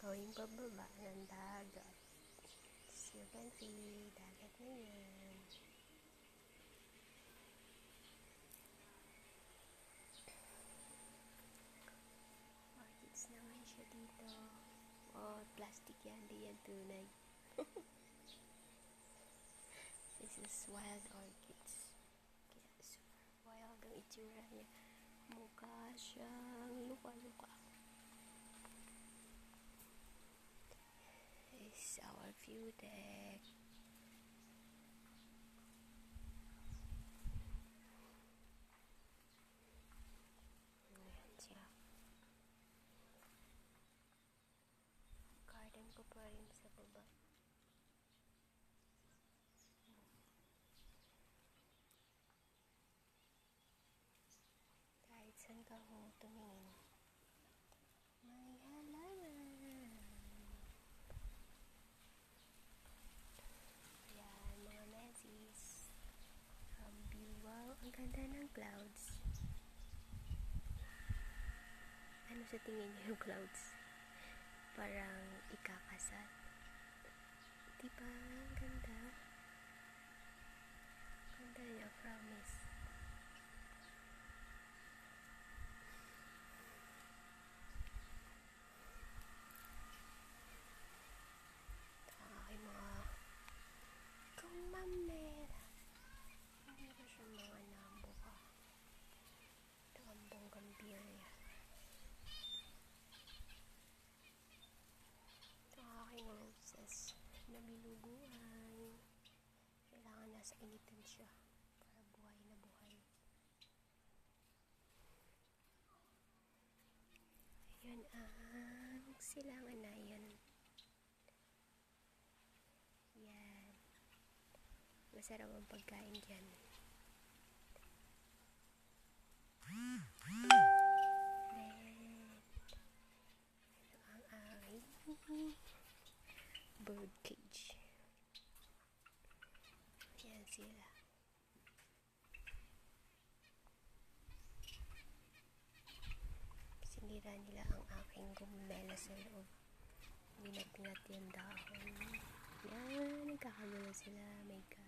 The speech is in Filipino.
Gawing pababa ng dagat. As you can see, dagat na yan. Orchids naman siya dito. Oh, plastic yan. Di yan tunay. This is wild orchids. Kaya super wild ang itsura niya. Mukha siyang luka-luka. This is our view deck. Ayan siya. Garden ko pa rin sa baba. Kahit saan ka tumingin, may halaman. Yan, mga mesis. From view, wow, ang ganda ng clouds. Ano sa tingin niyo yung clouds? Parang ikakasal. Diba? Ang ganda. Ganda niya, promise. Ay, mga kumamera. Hindi ba siya mga nambo ka? Ito ang bonggambiria. Ito ang aking roses na binubuhay. Kailangan nasa initan siya para buhay na buhay. Ayan ang silangan na yan. Yan. Masarap ang pagkain dyan. Then, ito ang aking bird cage. Ayan sila. Sinira nila ang aking gumela sa loob. Binat-ngat yung dahon. Yan, nagkakagulo sila. My God.